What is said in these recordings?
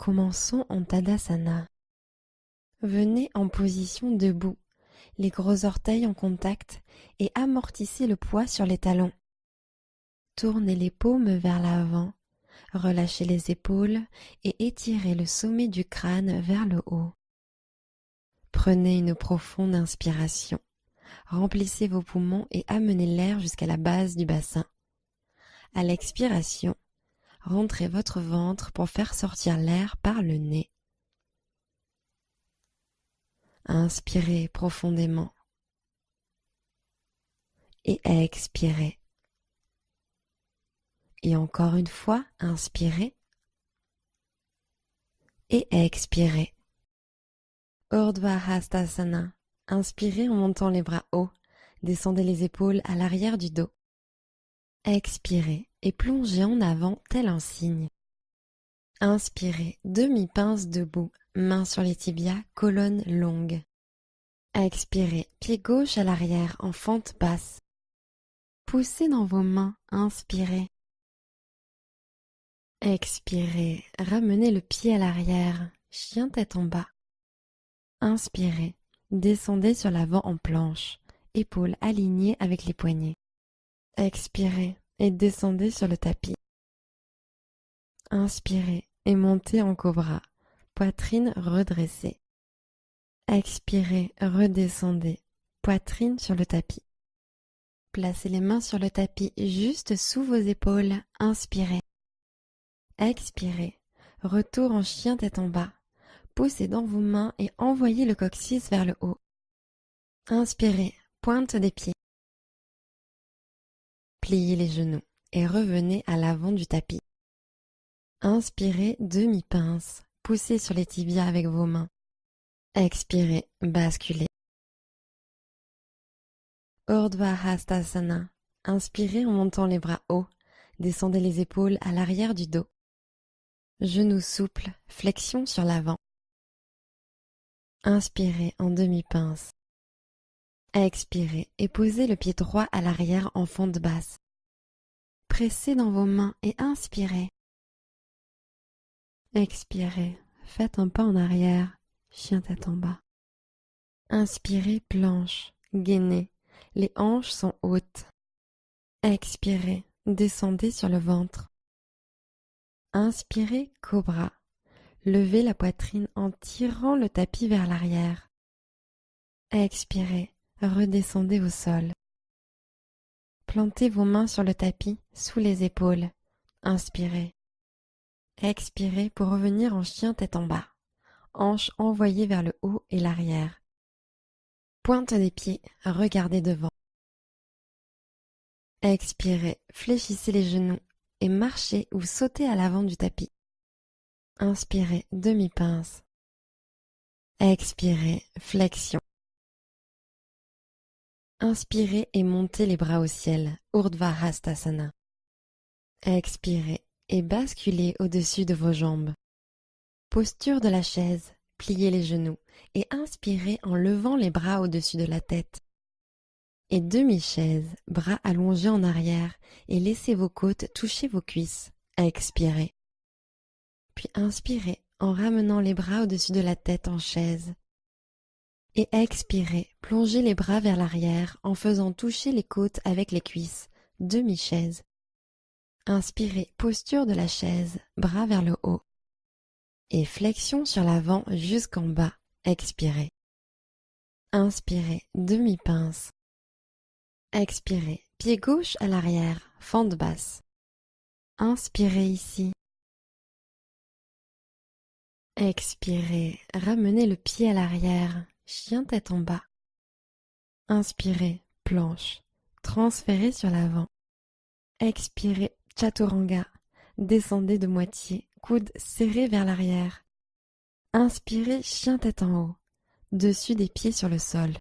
Commençons en Tadasana. Venez en position debout, les gros orteils en contact et amortissez le poids sur les talons. Tournez les paumes vers l'avant, relâchez les épaules et étirez le sommet du crâne vers le haut. Prenez une profonde inspiration. Remplissez vos poumons et amenez l'air jusqu'à la base du bassin. À l'expiration, rentrez votre ventre pour faire sortir l'air par le nez. Inspirez profondément et expirez. Et encore une fois, inspirez et expirez. Urdhva Hastasana. Inspirez en montant les bras hauts. Descendez les épaules à l'arrière du dos. Expirez et plongez en avant tel un cygne. Inspirez, demi-pince debout, mains sur les tibias, colonne longue. Expirez, pied gauche à l'arrière en fente basse. Poussez dans vos mains, inspirez. Expirez, ramenez le pied à l'arrière, chien tête en bas. Inspirez, descendez sur l'avant en planche, épaules alignées avec les poignets. Expirez et descendez sur le tapis. Inspirez et montez en cobra, poitrine redressée. Expirez, redescendez, poitrine sur le tapis. Placez les mains sur le tapis juste sous vos épaules, inspirez. Expirez, retour en chien tête en bas. Poussez dans vos mains et envoyez le coccyx vers le haut. Inspirez, pointe des pieds. Pliez les genoux et revenez à l'avant du tapis. Inspirez, demi-pince, poussez sur les tibias avec vos mains. Expirez, basculez. Urdhva Hastasana. Inspirez en montant les bras hauts. Descendez les épaules à l'arrière du dos. Genoux souples, flexion sur l'avant. Inspirez en demi-pince. Expirez et posez le pied droit à l'arrière en fente basse. Pressez dans vos mains et inspirez. Expirez, faites un pas en arrière, chien tête en bas. Inspirez, planche, gainez, les hanches sont hautes. Expirez, descendez sur le ventre. Inspirez, cobra. Levez la poitrine en tirant le tapis vers l'arrière. Expirez, redescendez au sol. Plantez vos mains sur le tapis, sous les épaules. Inspirez. Expirez pour revenir en chien tête en bas. Hanches envoyées vers le haut et l'arrière. Pointe des pieds, regardez devant. Expirez, fléchissez les genoux et marchez ou sautez à l'avant du tapis. Inspirez, demi-pince. Expirez, flexion. Inspirez et montez les bras au ciel, Urdhva Hastasana. Expirez et basculez au-dessus de vos jambes. Posture de la chaise, pliez les genoux et inspirez en levant les bras au-dessus de la tête. Et demi-chaise, bras allongés en arrière et laissez vos côtes toucher vos cuisses. Expirez. Puis inspirez en ramenant les bras au-dessus de la tête en chaise. Et expirez, plongez les bras vers l'arrière en faisant toucher les côtes avec les cuisses. Demi-chaise. Inspirez, posture de la chaise, bras vers le haut. Et flexion sur l'avant jusqu'en bas. Expirez. Inspirez, demi-pince. Expirez, pied gauche à l'arrière, fente basse. Inspirez ici. Expirez, ramenez le pied à l'arrière, chien tête en bas. Inspirez, planche, transférez sur l'avant. Expirez, chaturanga, descendez de moitié, coude serré vers l'arrière. Inspirez, chien tête en haut, dessus des pieds sur le sol.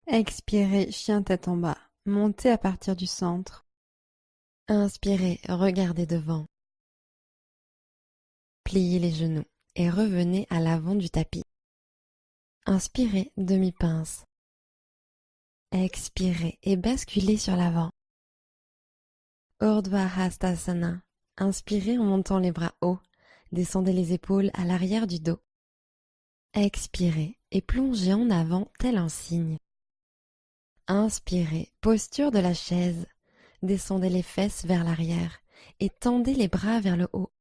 Expirez, chien tête en bas, montez à partir du centre. Inspirez, regardez devant. Pliez les genoux et revenez à l'avant du tapis. Inspirez, demi-pince. Expirez et basculez sur l'avant. Urdhva Hastasana. Inspirez en montant les bras hauts. descendez les épaules à l'arrière du dos. Expirez et plongez en avant tel un cygne. Inspirez, posture de la chaise, descendez les fesses vers l'arrière et tendez les bras vers le haut.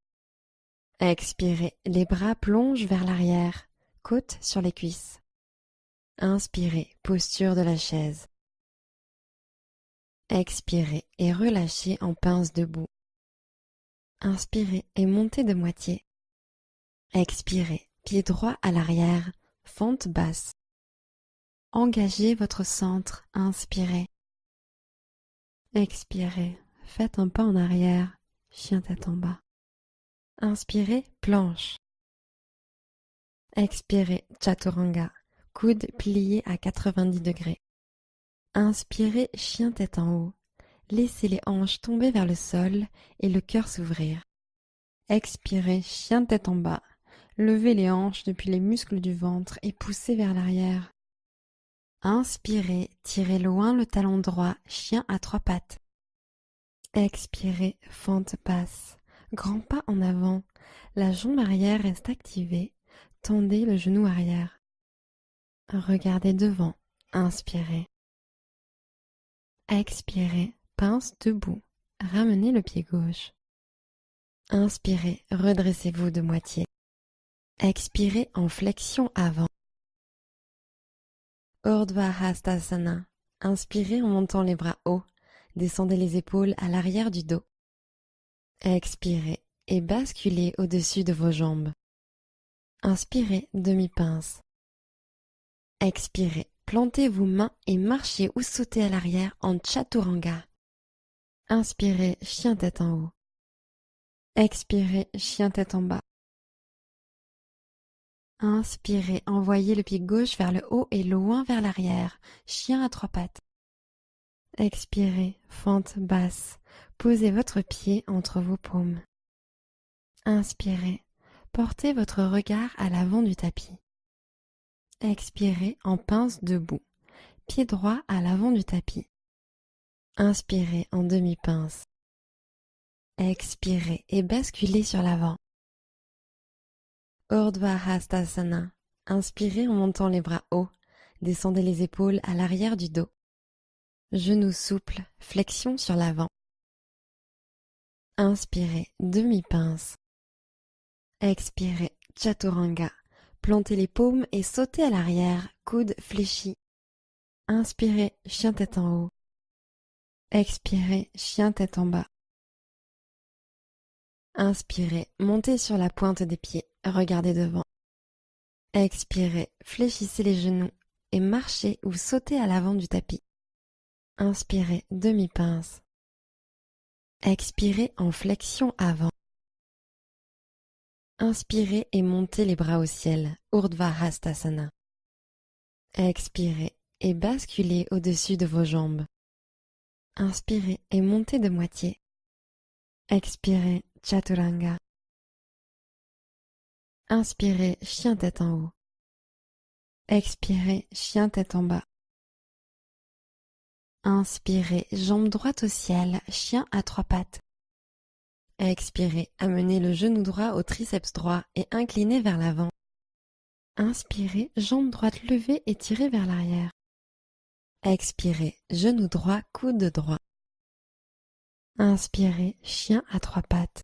Expirez, les bras plongent vers l'arrière, côte sur les cuisses. Inspirez, posture de la chaise. Expirez et relâchez en pince debout. Inspirez et montez de moitié. Expirez, pied droit à l'arrière, fente basse. Engagez votre centre, inspirez. Expirez, faites un pas en arrière, chien tête en bas. Inspirez, planche. Expirez, chaturanga, coude plié à 90 degrés. Inspirez, chien tête en haut. Laissez les hanches tomber vers le sol et le cœur s'ouvrir. Expirez, chien tête en bas. Levez les hanches depuis les muscles du ventre et poussez vers l'arrière. Inspirez, tirez loin le talon droit, chien à 3 pattes. Expirez, fente basse, grand pas en avant, la jambe arrière reste activée, tendez le genou arrière. Regardez devant, inspirez. Expirez, pince debout, ramenez le pied gauche. Inspirez, redressez-vous de moitié. Expirez en flexion avant. Urdhva Hastasana. Inspirez en montant les bras hauts. Descendez les épaules à l'arrière du dos. Expirez et basculez au-dessus de vos jambes. Inspirez, demi-pince. Expirez, plantez vos mains et marchez ou sautez à l'arrière en chaturanga. Inspirez, chien tête en haut. Expirez, chien tête en bas. Inspirez, envoyez le pied gauche vers le haut et loin vers l'arrière, chien à 3 pattes. Expirez, fente basse, posez votre pied entre vos paumes. Inspirez, portez votre regard à l'avant du tapis. Expirez en pince debout, pied droit à l'avant du tapis. Inspirez en demi-pince. Expirez et basculez sur l'avant. Urdhva Hastasana. Inspirez en montant les bras hauts. Descendez les épaules à l'arrière du dos. Genoux souples, flexion sur l'avant. Inspirez, demi-pince. Expirez, chaturanga. Plantez les paumes et sautez à l'arrière, coude fléchi. Inspirez, chien tête en haut. Expirez, chien tête en bas. Inspirez, montez sur la pointe des pieds, regardez devant. Expirez, fléchissez les genoux et marchez ou sautez à l'avant du tapis. Inspirez, demi-pince. Expirez en flexion avant. Inspirez et montez les bras au ciel, Urdhva Hastasana. Expirez et basculez au-dessus de vos jambes. Inspirez et montez de moitié. Expirez, chaturanga. Inspirez, chien tête en haut. Expirez, chien tête en bas. Inspirez, jambe droite au ciel, chien à 3 pattes. Expirez, amenez le genou droit au triceps droit et inclinez vers l'avant. Inspirez, jambe droite levée et tirez vers l'arrière. Expirez, genou droit, coude droit. Inspirez, chien à 3 pattes.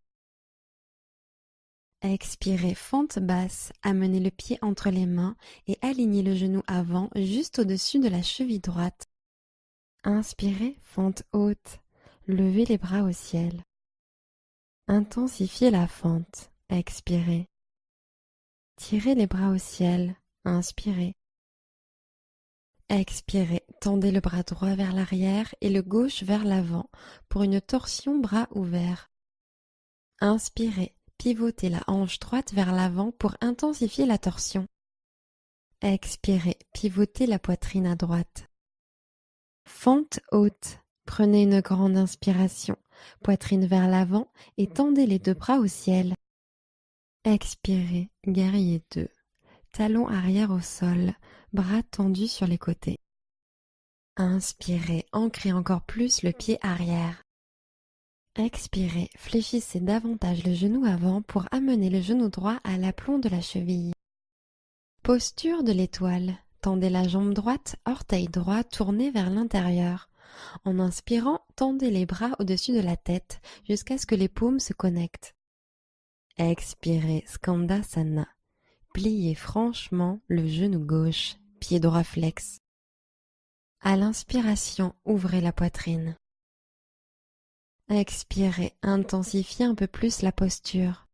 Expirez, fente basse, amenez le pied entre les mains et alignez le genou avant juste au-dessus de la cheville droite. Inspirez, fente haute, levez les bras au ciel. Intensifiez la fente, expirez. Tirez les bras au ciel, inspirez. Expirez, tendez le bras droit vers l'arrière et le gauche vers l'avant pour une torsion bras ouverts. Inspirez, pivotez la hanche droite vers l'avant pour intensifier la torsion. Expirez, pivotez la poitrine à droite. Fente haute, prenez une grande inspiration, poitrine vers l'avant et tendez les 2 bras au ciel. Expirez, guerrier 2, talon arrière au sol, bras tendus sur les côtés. Inspirez, ancrez encore plus le pied arrière. Expirez, fléchissez davantage le genou avant pour amener le genou droit à l'aplomb de la cheville. Posture de l'étoile. Tendez la jambe droite, orteil droit tourné vers l'intérieur. En inspirant, tendez les bras au-dessus de la tête jusqu'à ce que les paumes se connectent. Expirez, Skandasana. Pliez franchement le genou gauche, pied droit flex. À l'inspiration, ouvrez la poitrine. Expirez, intensifiez un peu plus la posture.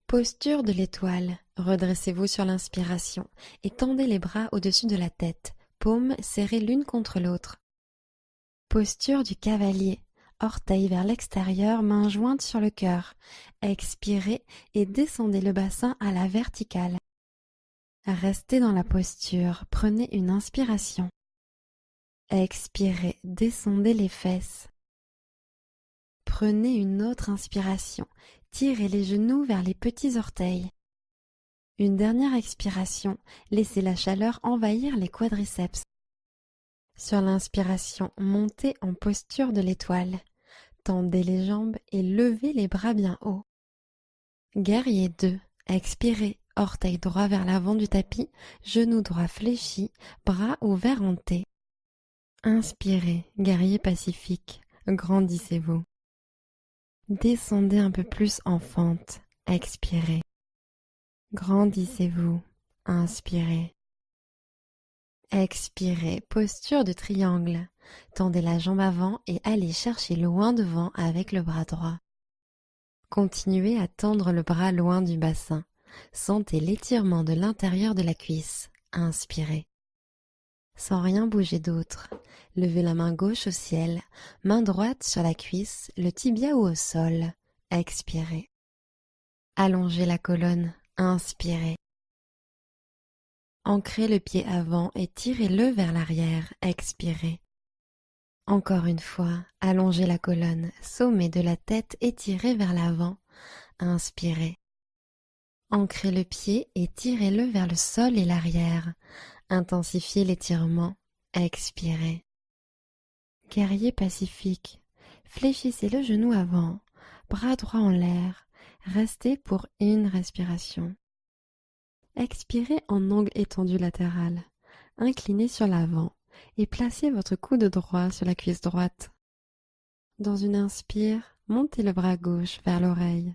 Posture de l'étoile. Redressez-vous sur l'inspiration et tendez les bras au-dessus de la tête, paumes serrées l'une contre l'autre. Posture du cavalier. Orteils vers l'extérieur, mains jointes sur le cœur. Expirez et descendez le bassin à la verticale. Restez dans la posture, prenez une inspiration. Expirez, descendez les fesses. Prenez une autre inspiration, tirez les genoux vers les petits orteils. Une dernière expiration, laissez la chaleur envahir les quadriceps. Sur l'inspiration, montez en posture de l'étoile. Tendez les jambes et levez les bras bien haut. Guerrier 2. Expirez, orteil droit vers l'avant du tapis, genou droit fléchi, bras ouverts en T. Inspirez, guerrier pacifique, grandissez-vous. Descendez un peu plus en fente, expirez. Grandissez-vous, inspirez. Expirez, posture de triangle. Tendez la jambe avant et allez chercher loin devant avec le bras droit. Continuez à tendre le bras loin du bassin. Sentez l'étirement de l'intérieur de la cuisse. Inspirez. Sans rien bouger d'autre, levez la main gauche au ciel, main droite sur la cuisse, le tibia ou au sol. Expirez. Allongez la colonne. Inspirez. Ancrez le pied avant et tirez-le vers l'arrière. Expirez. Encore une fois, allongez la colonne, sommet de la tête étiré vers l'avant. Inspirez. Ancrez le pied et tirez-le vers le sol et l'arrière. Intensifiez l'étirement. Expirez. Guerrier pacifique. Fléchissez le genou avant, bras droit en l'air. Restez pour une respiration. Expirez en angle étendu latéral. Inclinez sur l'avant et placez votre coude droit sur la cuisse droite. Dans une inspire, montez le bras gauche vers l'oreille.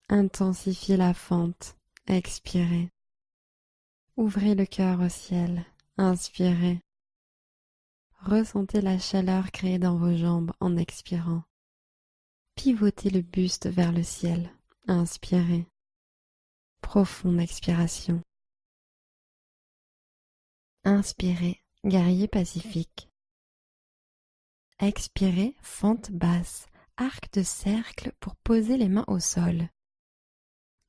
Intensifiez la fente. Expirez. Ouvrez le cœur au ciel. Inspirez. Ressentez la chaleur créée dans vos jambes en expirant. Pivotez le buste vers le ciel. Inspirez. Profonde expiration. Inspirez, guerrier pacifique. Expirez, fente basse, arc de cercle pour poser les mains au sol.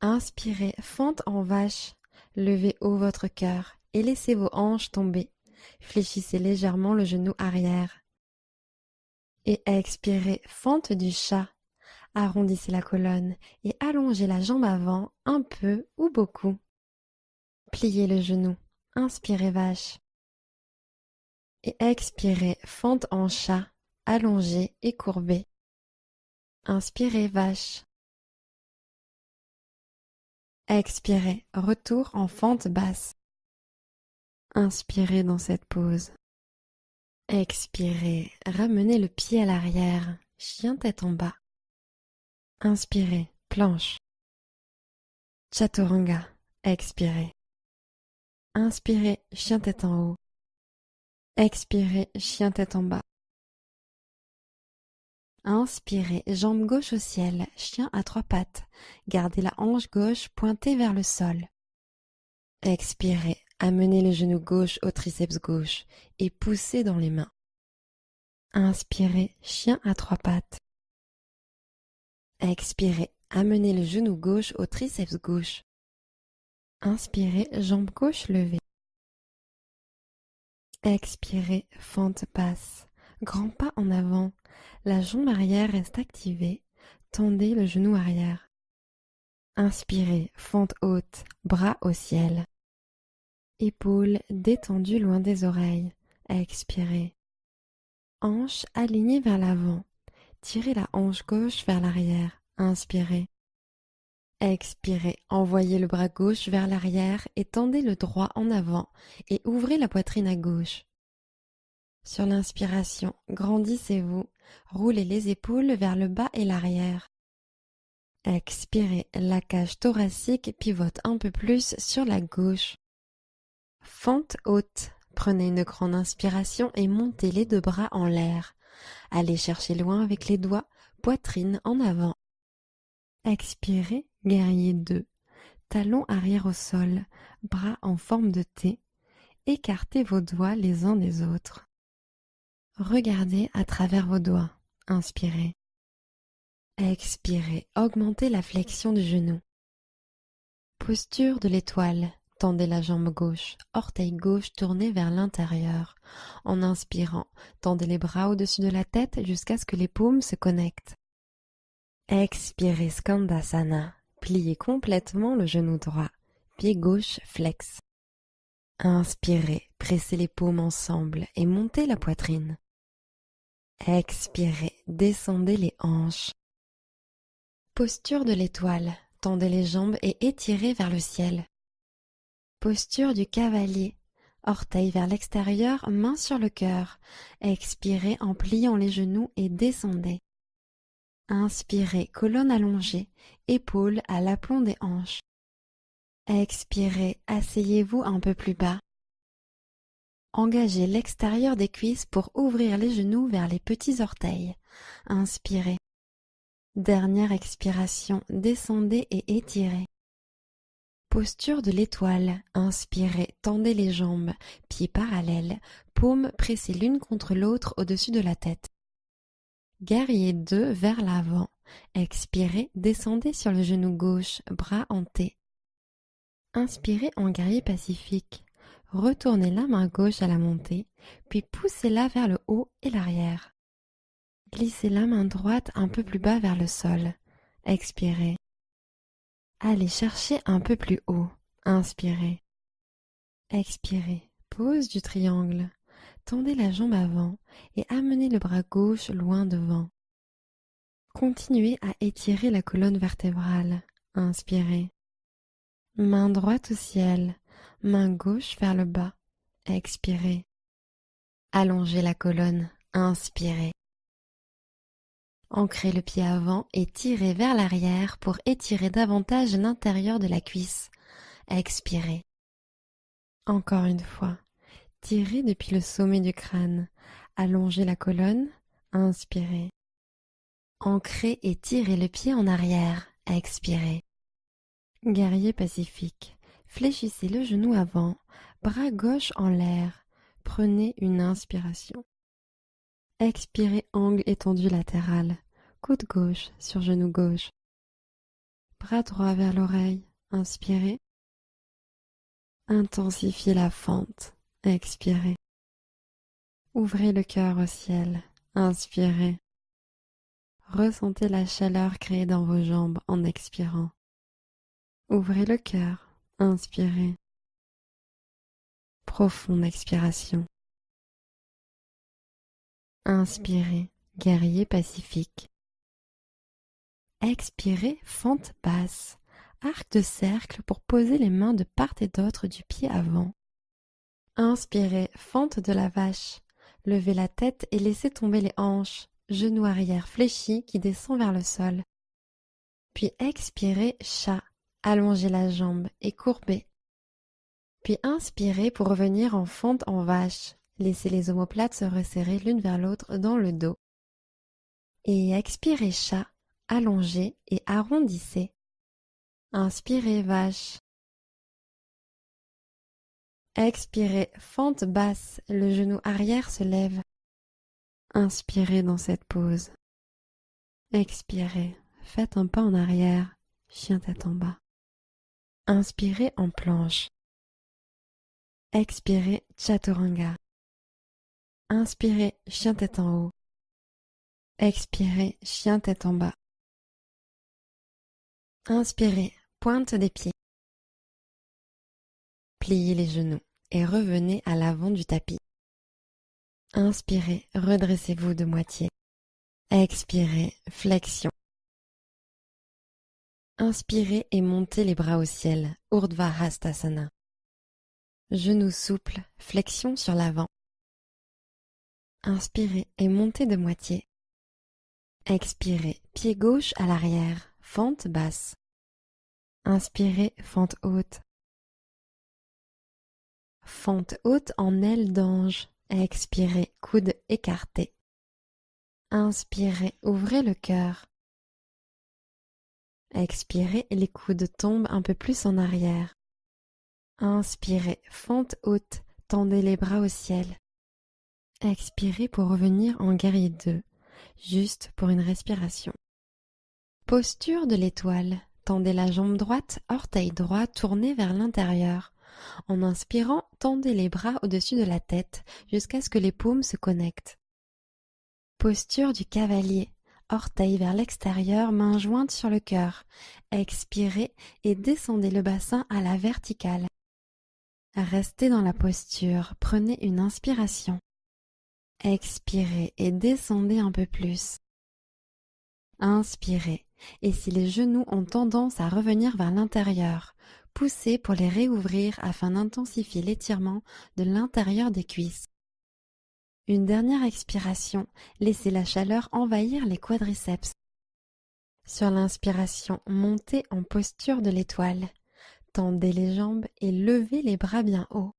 Inspirez, fente en vache, levez haut votre cœur et laissez vos hanches tomber. Fléchissez légèrement le genou arrière. Et expirez, fente du chat. Arrondissez la colonne et allongez la jambe avant un peu ou beaucoup. Pliez le genou. Inspirez vache. Et expirez, fente en chat, allongée et courbée. Inspirez vache. Expirez, retour en fente basse. Inspirez dans cette pose. Expirez, ramenez le pied à l'arrière, chien tête en bas. Inspirez, planche. Chaturanga, expirez. Inspirez, chien tête en haut. Expirez, chien tête en bas. Inspirez, jambe gauche au ciel, chien à trois pattes. Gardez la hanche gauche pointée vers le sol. Expirez, amenez le genou gauche au triceps gauche et poussez dans les mains. Inspirez, chien à trois pattes. Expirez, amenez le genou gauche au triceps gauche. Inspirez, jambe gauche levée. Expirez, fente basse. Grand pas en avant. La jambe arrière reste activée. Tendez le genou arrière. Inspirez, fente haute, bras au ciel. Épaules détendues loin des oreilles. Expirez. Hanches alignées vers l'avant. tirez la hanche gauche vers l'arrière. Inspirez. Expirez, envoyez le bras gauche vers l'arrière et tendez le droit en avant et ouvrez la poitrine à gauche. Sur l'inspiration, grandissez-vous, roulez les épaules vers le bas et l'arrière. Expirez, la cage thoracique pivote un peu plus sur la gauche. Fente haute, prenez une grande inspiration et montez les deux bras en l'air. Allez chercher loin avec les doigts, poitrine en avant. Expirez, guerrier 2. Talons arrière au sol, bras en forme de T. Écartez vos doigts les uns des autres. Regardez à travers vos doigts. Inspirez. Expirez, augmentez la flexion du genou. Posture de l'étoile. Tendez la jambe gauche, orteil gauche tourné vers l'intérieur. En inspirant, tendez les bras au-dessus de la tête jusqu'à ce que les paumes se connectent. Expirez Skandasana. Pliez complètement le genou droit. Pied gauche flex. Inspirez, pressez les paumes ensemble et montez la poitrine. Expirez, descendez les hanches. Posture de l'étoile. Tendez les jambes et étirez vers le ciel. Posture du cavalier. Orteils vers l'extérieur, main sur le cœur. Expirez en pliant les genoux et descendez. Inspirez, colonne allongée, épaules à l'aplomb des hanches. Expirez, asseyez-vous un peu plus bas. Engagez l'extérieur des cuisses pour ouvrir les genoux vers les petits orteils. Inspirez. Dernière expiration, descendez et étirez. Posture de l'étoile. Inspirez, tendez les jambes, pieds parallèles, paumes pressées l'une contre l'autre au-dessus de la tête. Guerrier 2 vers l'avant. Expirez, descendez sur le genou gauche, bras en T. Inspirez en guerrier pacifique. Retournez la main gauche à la montée, puis poussez-la vers le haut et l'arrière. Glissez la main droite un peu plus bas vers le sol. Expirez. Allez chercher un peu plus haut. Inspirez. Expirez. Pose du triangle. Tendez la jambe avant et amenez le bras gauche loin devant. Continuez à étirer la colonne vertébrale. Inspirez. Main droite au ciel, main gauche vers le bas. Expirez. Allongez la colonne. Inspirez. Ancrez le pied avant et tirez vers l'arrière pour étirer davantage l'intérieur de la cuisse. Expirez. Encore une fois. Tirez depuis le sommet du crâne. Allongez la colonne. Inspirez. Ancrez et tirez le pied en arrière. Expirez. Guerrier pacifique. Fléchissez le genou avant, bras gauche en l'air. Prenez une inspiration. Expirez, angle étendu latéral. Coude gauche sur genou gauche. Bras droit vers l'oreille. Inspirez. Intensifiez la fente. Expirez. Ouvrez le cœur au ciel. Inspirez. Ressentez la chaleur créée dans vos jambes en expirant. Ouvrez le cœur. Inspirez. Profonde expiration. Inspirez, guerrier pacifique. Expirez, fente basse. Arc de cercle pour poser les mains de part et d'autre du pied avant. Inspirez, fente de la vache. Levez la tête et laissez tomber les hanches, genou arrière fléchi qui descend vers le sol. Puis expirez, chat. Allongez la jambe et courbez. Puis inspirez pour revenir en fente en vache. Laissez les omoplates se resserrer l'une vers l'autre dans le dos. Et expirez chat, allongez et arrondissez. Inspirez vache. Expirez fente basse, le genou arrière se lève. Inspirez dans cette pose. Expirez, faites un pas en arrière, chien tête en bas. Inspirez en planche. Expirez chaturanga. Inspirez chien tête en haut. Expirez chien tête en bas. Inspirez pointe des pieds. Pliez les genoux et revenez à l'avant du tapis. Inspirez, redressez-vous de moitié. Expirez, flexion. Inspirez et montez les bras au ciel, Urdhva Hastasana. Genoux souples, flexion sur l'avant. Inspirez et montez de moitié. Expirez, pied gauche à l'arrière, fente basse. Inspirez, fente haute. Fente haute en aile d'ange. Expirez, coude écarté. Inspirez, ouvrez le cœur. Expirez, les coudes tombent un peu plus en arrière. Inspirez, fente haute, tendez les bras au ciel. Expirez pour revenir en guerrier 2, juste pour une respiration. Posture de l'étoile. Tendez la jambe droite, orteil droit tourné vers l'intérieur. En inspirant, tendez les bras au-dessus de la tête jusqu'à ce que les paumes se connectent. Posture du cavalier. Orteil vers l'extérieur, mains jointes sur le cœur. Expirez et descendez le bassin à la verticale. Restez dans la posture, prenez une inspiration. Expirez et descendez un peu plus. Inspirez, et si les genoux ont tendance à revenir vers l'intérieur, poussez pour les réouvrir afin d'intensifier l'étirement de l'intérieur des cuisses. Une dernière expiration, laissez la chaleur envahir les quadriceps. Sur l'inspiration, montez en posture de l'étoile. Tendez les jambes et levez les bras bien haut.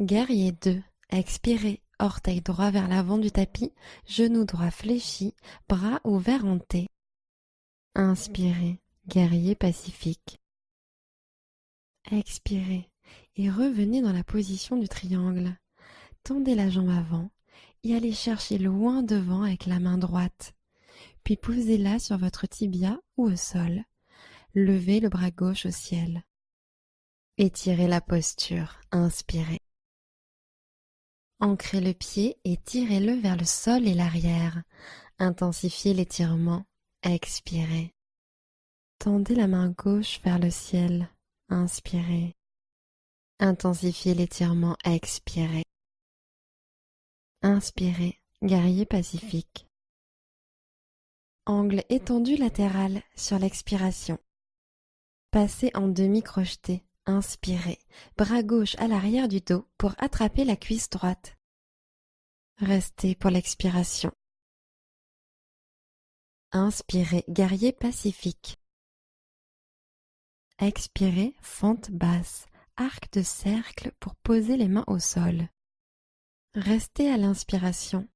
Guerrier 2, expirez, orteil droit vers l'avant du tapis, genou droit fléchi, bras ouverts en T. Inspirez, guerrier pacifique. Expirez et revenez dans la position du triangle. Tendez la jambe avant et allez chercher loin devant avec la main droite. Puis posez-la sur votre tibia ou au sol. Levez le bras gauche au ciel. Étirez la posture, inspirez. Ancrez le pied et tirez-le vers le sol et l'arrière. Intensifiez l'étirement, expirez. Tendez la main gauche vers le ciel, inspirez. Intensifiez l'étirement, expirez. Inspirez, guerrier pacifique. Angle étendu latéral sur l'expiration. Passez en demi-crocheté. Inspirez, bras gauche à l'arrière du dos pour attraper la cuisse droite. Restez pour l'expiration. Inspirez, guerrier pacifique. Expirez, fente basse, arc de cercle pour poser les mains au sol. Restez à l'inspiration.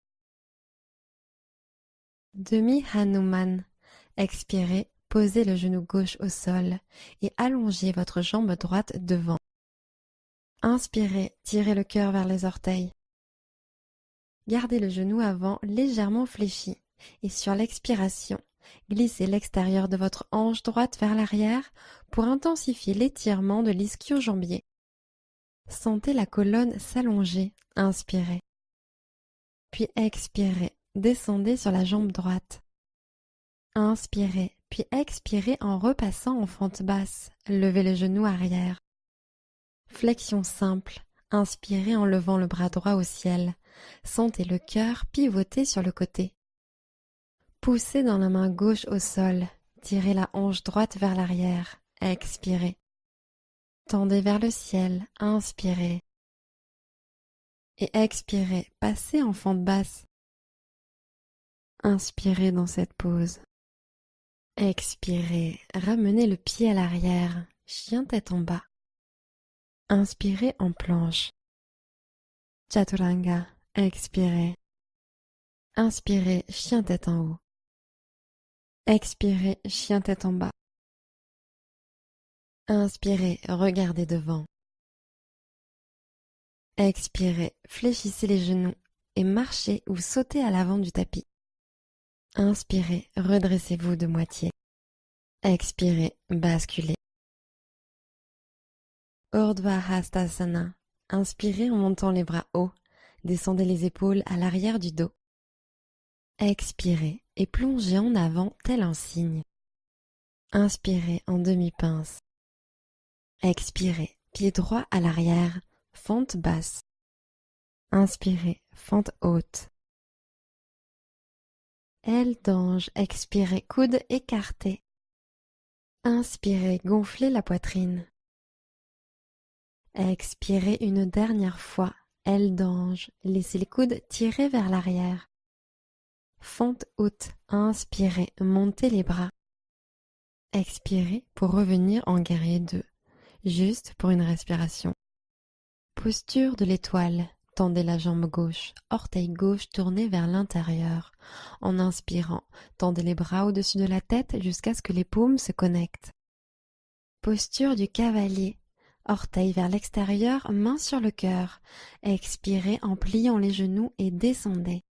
Demi-Hanuman. Expirez, posez le genou gauche au sol et allongez votre jambe droite devant. Inspirez, tirez le cœur vers les orteils. Gardez le genou avant légèrement fléchi et sur l'expiration, glissez l'extérieur de votre hanche droite vers l'arrière pour intensifier l'étirement de l'ischio-jambier. Sentez la colonne s'allonger, inspirez. Puis expirez, descendez sur la jambe droite. Inspirez, puis expirez en repassant en fente basse, levez le genou arrière. Flexion simple, inspirez en levant le bras droit au ciel. Sentez le cœur pivoter sur le côté. Poussez dans la main gauche au sol, tirez la hanche droite vers l'arrière, expirez. Tendez vers le ciel, inspirez. Et expirez, passez en fente basse. Inspirez dans cette pause. Expirez, ramenez le pied à l'arrière, chien tête en bas. Inspirez en planche. Chaturanga, expirez. Inspirez, chien tête en haut. Expirez, chien tête en bas. Inspirez, regardez devant. Expirez, fléchissez les genoux et marchez ou sautez à l'avant du tapis. Inspirez, redressez-vous de moitié. Expirez, basculez. Urdhva Hastasana. Inspirez en montant les bras hauts. Descendez les épaules à l'arrière du dos. Expirez et plongez en avant tel un cygne. Inspirez en demi-pince. Expirez, pied droit à l'arrière, fente basse. Inspirez, fente haute. Aile d'ange, expirez, coude écarté. Inspirez, gonflez la poitrine. Expirez une dernière fois, aile d'ange, laissez les coudes tirés vers l'arrière. Fente haute, inspirez, montez les bras. Expirez pour revenir en guerrier 2, juste pour une respiration. Posture de l'étoile, tendez la jambe gauche, orteil gauche tourné vers l'intérieur. En inspirant, tendez les bras au-dessus de la tête jusqu'à ce que les paumes se connectent. Posture du cavalier, orteil vers l'extérieur, main sur le cœur. Expirez en pliant les genoux et descendez.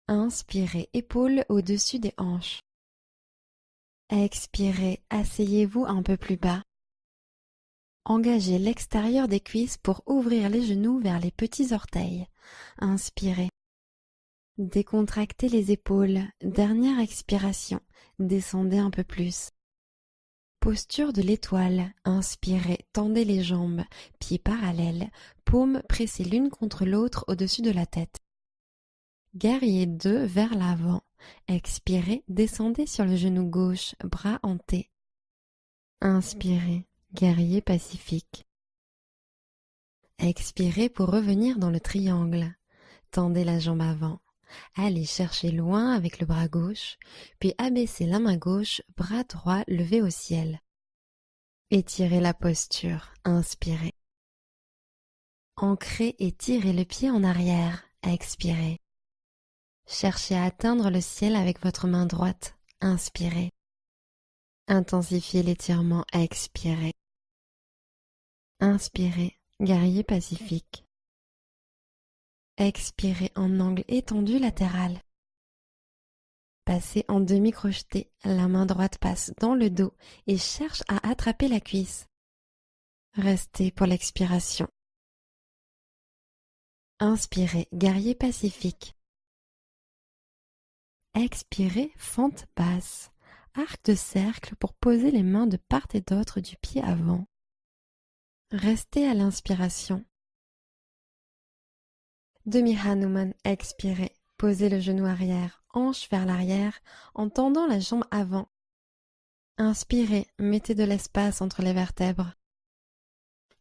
Inspirez, épaules au-dessus des hanches. Expirez, asseyez-vous un peu plus bas. Engagez l'extérieur des cuisses pour ouvrir les genoux vers les petits orteils. Inspirez. Décontractez les épaules. Dernière expiration. Descendez un peu plus. Posture de l'étoile. Inspirez, tendez les jambes, pieds parallèles, paumes pressées l'une contre l'autre au-dessus de la tête. Guerrier 2 vers l'avant. Expirez, descendez sur le genou gauche, bras en T. Inspirez, guerrier pacifique. Expirez pour revenir dans le triangle. Tendez la jambe avant. Allez chercher loin avec le bras gauche, puis abaissez la main gauche, bras droit levé au ciel. Étirez la posture, inspirez. Ancrez et tirez le pied en arrière, expirez. Cherchez à atteindre le ciel avec votre main droite, inspirez. Intensifiez l'étirement, expirez. Inspirez, guerrier pacifique. Expirez en angle étendu latéral. Passez en demi-crocheté, la main droite passe dans le dos et cherche à attraper la cuisse. Restez pour l'expiration. Inspirez, guerrier pacifique. Expirez, fente basse. Arc de cercle pour poser les mains de part et d'autre du pied avant. Restez à l'inspiration. Demi-Hanuman, expirez. Posez le genou arrière, hanche vers l'arrière, en tendant la jambe avant. Inspirez, mettez de l'espace entre les vertèbres.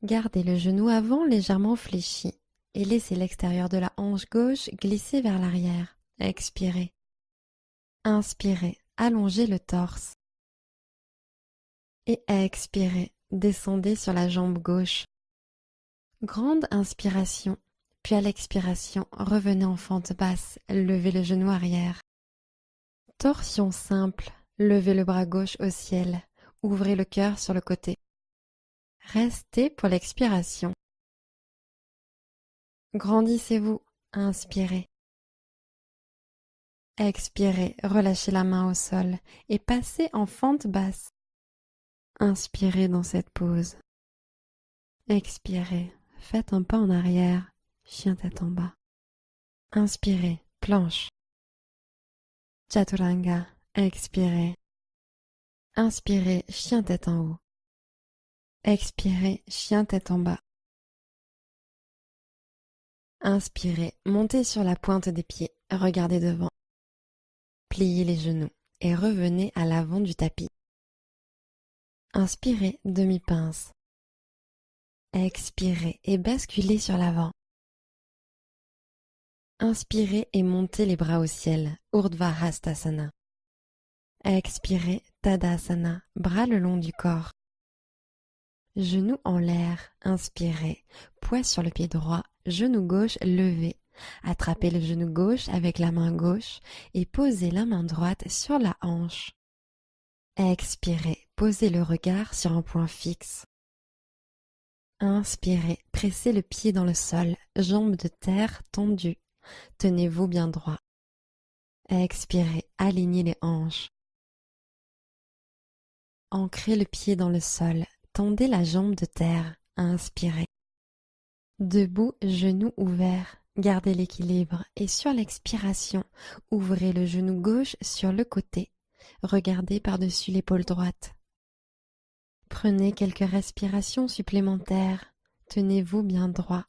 Gardez le genou avant légèrement fléchi et laissez l'extérieur de la hanche gauche glisser vers l'arrière. Expirez. Inspirez, allongez le torse. Et expirez, descendez sur la jambe gauche. Grande inspiration, puis à l'expiration, revenez en fente basse, levez le genou arrière. Torsion simple, levez le bras gauche au ciel, ouvrez le cœur sur le côté. Restez pour l'expiration. Grandissez-vous, inspirez. Expirez, relâchez la main au sol et passez en fente basse. Inspirez dans cette pose. Expirez, faites un pas en arrière, chien tête en bas. Inspirez, planche. Chaturanga, expirez. Inspirez, chien tête en haut. Expirez, chien tête en bas. Inspirez, montez sur la pointe des pieds, regardez devant. Pliez les genoux et revenez à l'avant du tapis. Inspirez, demi-pince. Expirez et basculez sur l'avant. Inspirez et montez les bras au ciel, Urdhva Hastasana. Expirez, Tadasana, bras le long du corps. Genoux en l'air, inspirez, poids sur le pied droit, genou gauche levé. Attrapez le genou gauche avec la main gauche et posez la main droite sur la hanche. Expirez, posez le regard sur un point fixe. Inspirez, pressez le pied dans le sol, jambes de terre tendues. Tenez-vous bien droit. Expirez, alignez les hanches. Ancrez le pied dans le sol, tendez la jambe de terre, inspirez. Debout, genoux ouverts, gardez l'équilibre et sur l'expiration, ouvrez le genou gauche sur le côté. Regardez par-dessus l'épaule droite. Prenez quelques respirations supplémentaires. Tenez-vous bien droit.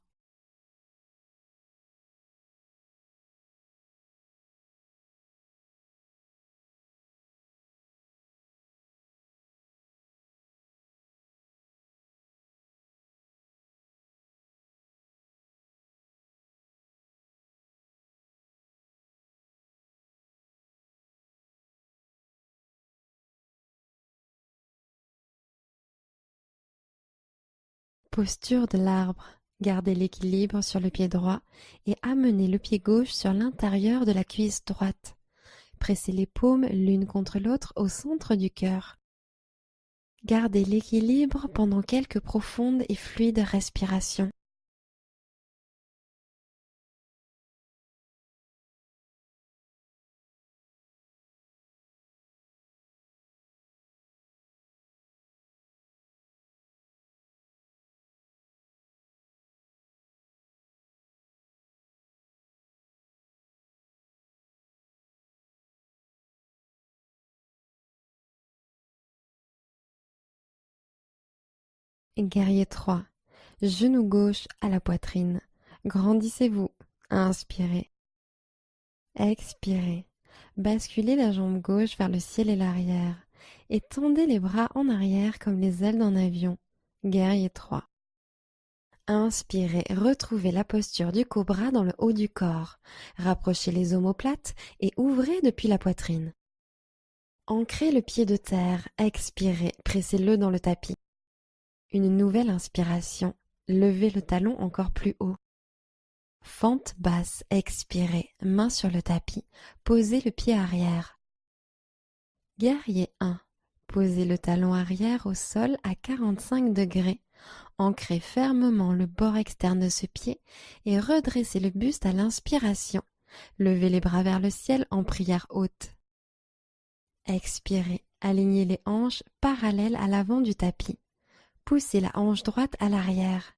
Posture de l'arbre. Gardez l'équilibre sur le pied droit et amenez le pied gauche sur l'intérieur de la cuisse droite. Pressez les paumes l'une contre l'autre au centre du cœur. Gardez l'équilibre pendant quelques profondes et fluides respirations. Guerrier 3. Genou gauche à la poitrine. Grandissez-vous. Inspirez. Expirez. Basculez la jambe gauche vers le ciel et l'arrière. Et tendez les bras en arrière comme les ailes d'un avion. Guerrier 3. Inspirez, retrouvez la posture du cobra dans le haut du corps. Rapprochez les omoplates et ouvrez depuis la poitrine. Ancrez le pied de terre, expirez, pressez-le dans le tapis. Une nouvelle inspiration, levez le talon encore plus haut. Fente basse, expirez, main sur le tapis, posez le pied arrière. Guerrier 1, posez le talon arrière au sol à 45 degrés. Ancrez fermement le bord externe de ce pied et redressez le buste à l'inspiration. Levez les bras vers le ciel en prière haute. Expirez, alignez les hanches parallèles à l'avant du tapis. Poussez la hanche droite à l'arrière.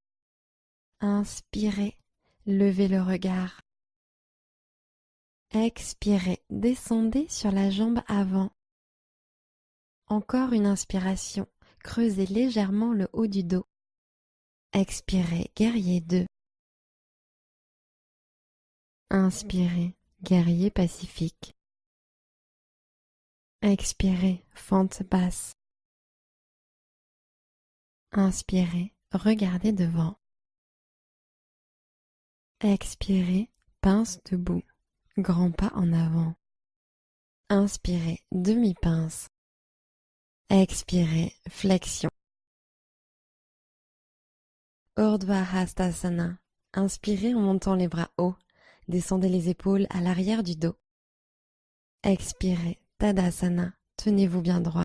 Inspirez, levez le regard. Expirez, descendez sur la jambe avant. Encore une inspiration, creusez légèrement le haut du dos. Expirez, guerrier 2. Inspirez, guerrier pacifique. Expirez, fente basse. Inspirez, regardez devant. Expirez, pince debout, grand pas en avant. Inspirez, demi-pince. Expirez, flexion. Urdhva Hastasana. Inspirez en montant les bras hauts. Descendez les épaules à l'arrière du dos. Expirez, Tadasana. Tenez-vous bien droit.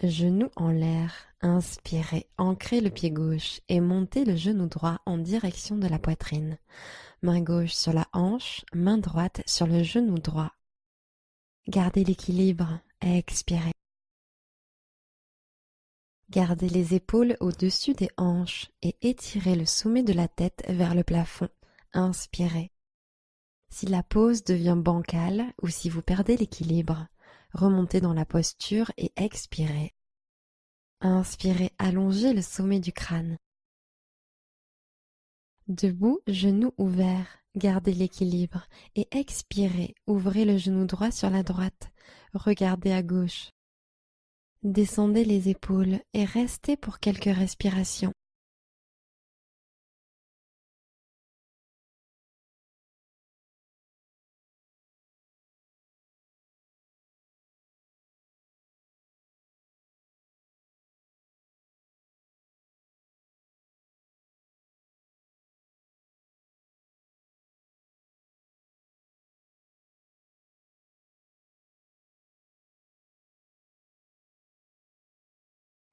Genou en l'air. Inspirez, ancrez le pied gauche et montez le genou droit en direction de la poitrine. Main gauche sur la hanche, main droite sur le genou droit. Gardez l'équilibre. Expirez. Gardez les épaules au-dessus des hanches et étirez le sommet de la tête vers le plafond. Inspirez. Si la pose devient bancale ou si vous perdez l'équilibre, remontez dans la posture et expirez. Inspirez, allongez le sommet du crâne. Debout, genoux ouverts, gardez l'équilibre et expirez, ouvrez le genou droit sur la droite, regardez à gauche. Descendez les épaules et restez pour quelques respirations.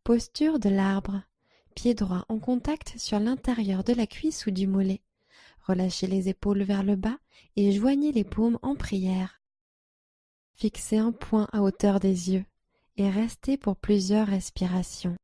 Posture de l'arbre. Pied droit en contact sur l'intérieur de la cuisse ou du mollet. Relâchez les épaules vers le bas et joignez les paumes en prière. Fixez un point à hauteur des yeux et restez pour plusieurs respirations.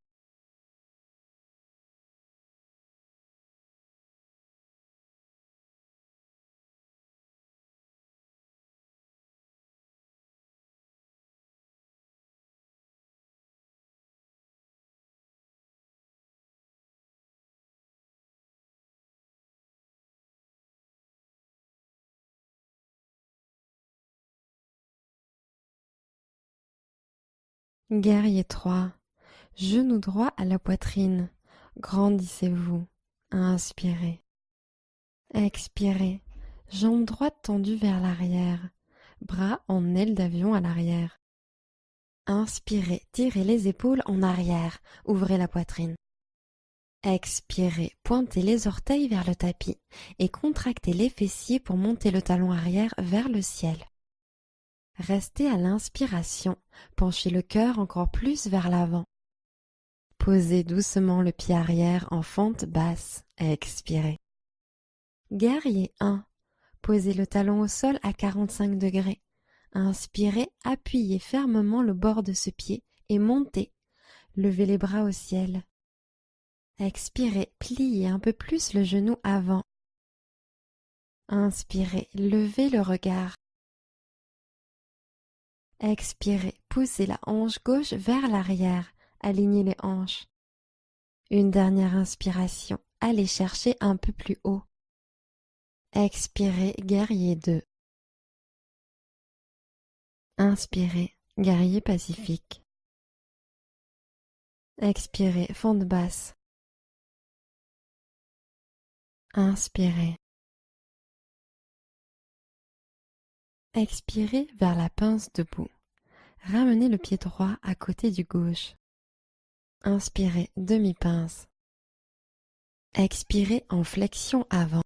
Guerrier 3. Genou droit à la poitrine. Grandissez-vous. Inspirez. Expirez. Jambe droite tendue vers l'arrière. Bras en aile d'avion à l'arrière. Inspirez. Tirez les épaules en arrière. Ouvrez la poitrine. Expirez, pointez les orteils vers le tapis et contractez les fessiers pour monter le talon arrière vers le ciel. Restez à l'inspiration, penchez le cœur encore plus vers l'avant. Posez doucement le pied arrière en fente basse, expirez. Guerrier 1. Posez le talon au sol à 45 degrés. Inspirez, appuyez fermement le bord de ce pied et montez. Levez les bras au ciel. Expirez, pliez un peu plus le genou avant. Inspirez, levez le regard. Expirez, poussez la hanche gauche vers l'arrière, alignez les hanches. Une dernière inspiration, allez chercher un peu plus haut. Expirez, guerrier 2. Inspirez, guerrier pacifique. Expirez, fente basse. Inspirez. Expirez vers la pince debout. Ramenez le pied droit à côté du gauche. Inspirez, demi-pince. Expirez en flexion avant.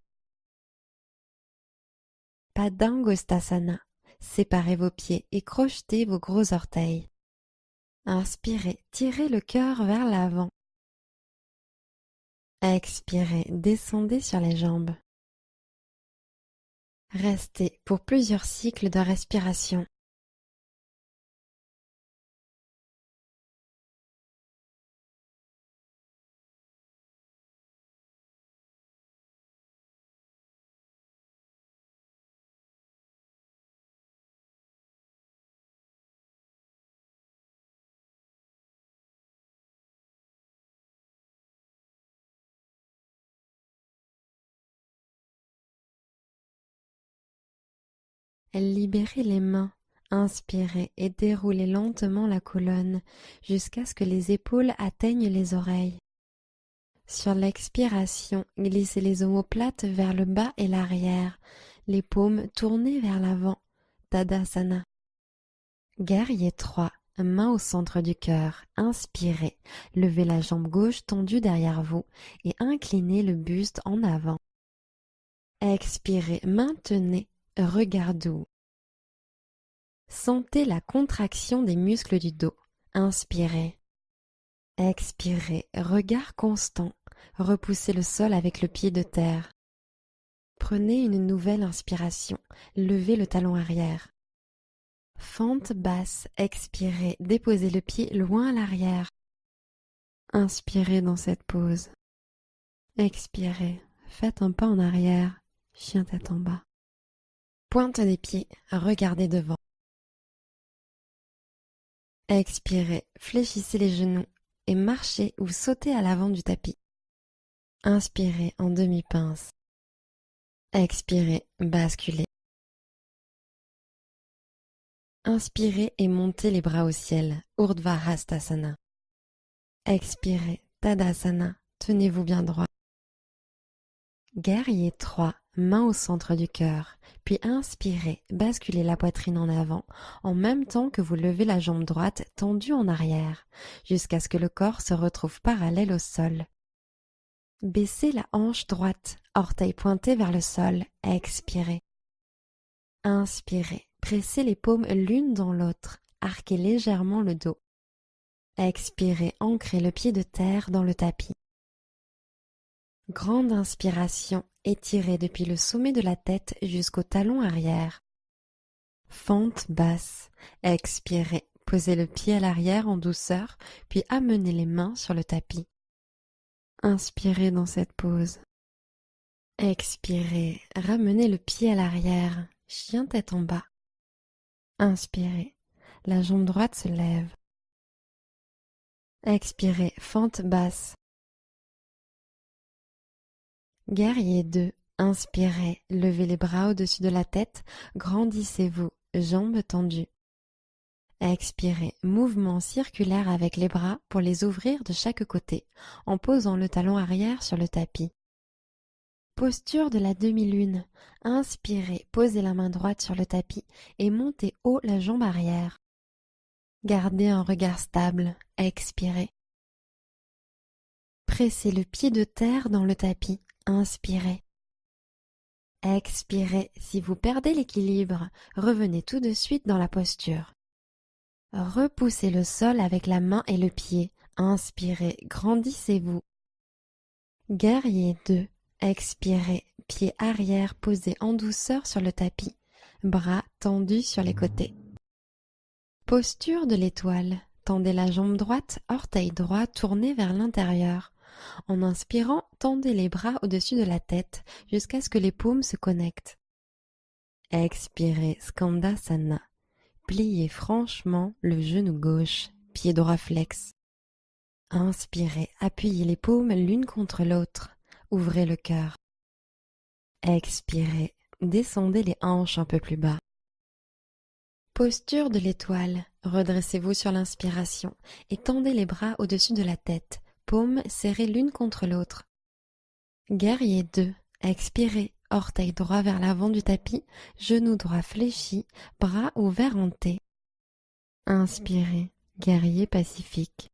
Padangusthasana. Séparez vos pieds et crochetez vos gros orteils. Inspirez, tirez le cœur vers l'avant. Expirez, descendez sur les jambes. Restez pour plusieurs cycles de respiration. Libérez les mains, inspirez et déroulez lentement la colonne jusqu'à ce que les épaules atteignent les oreilles. Sur l'expiration, glissez les omoplates vers le bas et l'arrière, les paumes tournées vers l'avant, Tadasana. Guerrier 3, main au centre du cœur, inspirez, levez la jambe gauche tendue derrière vous et inclinez le buste en avant. Expirez, maintenez, regard doux. Sentez la contraction des muscles du dos. Inspirez. Expirez, regard constant. Repoussez le sol avec le pied de terre. Prenez une nouvelle inspiration. Levez le talon arrière. Fente basse, expirez, déposez le pied loin à l'arrière. Inspirez dans cette pose. Expirez, faites un pas en arrière, chien tête en bas. Pointe des pieds, regardez devant. Expirez, fléchissez les genoux et marchez ou sautez à l'avant du tapis. Inspirez en demi-pince. Expirez, basculez. Inspirez et montez les bras au ciel, Urdhva Hastasana. Expirez, Tadasana, tenez-vous bien droit. Guerrier 3, main au centre du cœur, puis inspirez, basculez la poitrine en avant, en même temps que vous levez la jambe droite tendue en arrière, jusqu'à ce que le corps se retrouve parallèle au sol. Baissez la hanche droite, orteils pointés vers le sol, expirez. Inspirez, pressez les paumes l'une dans l'autre, arquez légèrement le dos. Expirez, ancrez le pied de terre dans le tapis. Grande inspiration, étirez depuis le sommet de la tête jusqu'au talon arrière. Fente basse, expirez, posez le pied à l'arrière en douceur, puis amenez les mains sur le tapis. Inspirez dans cette pose. Expirez, ramenez le pied à l'arrière, chien tête en bas. Inspirez, la jambe droite se lève. Expirez, fente basse. Guerrier 2, inspirez, levez les bras au-dessus de la tête, grandissez-vous, jambes tendues. Expirez, mouvement circulaire avec les bras pour les ouvrir de chaque côté, en posant le talon arrière sur le tapis. Posture de la demi-lune. Inspirez, posez la main droite sur le tapis et montez haut la jambe arrière. Gardez un regard stable, expirez. Pressez le pied de terre dans le tapis. Inspirez. Expirez. Si vous perdez l'équilibre, revenez tout de suite dans la posture. Repoussez le sol avec la main et le pied. Inspirez. Grandissez-vous. Guerrier 2. Expirez. Pied arrière posé en douceur sur le tapis. Bras tendus sur les côtés. Posture de l'étoile. Tendez la jambe droite, orteil droit tourné vers l'intérieur. En inspirant, tendez les bras au-dessus de la tête jusqu'à ce que les paumes se connectent. Expirez, Skandasana. Pliez franchement le genou gauche, pied droit flex. Inspirez, appuyez les paumes l'une contre l'autre. Ouvrez le cœur. Expirez, descendez les hanches un peu plus bas. Posture de l'étoile. Redressez-vous sur l'inspiration et tendez les bras au-dessus de la tête, paumes serrées l'une contre l'autre. Guerrier 2. Expirez, orteil droit vers l'avant du tapis, genou droit fléchi, bras ouverts en T. Inspirez, guerrier pacifique.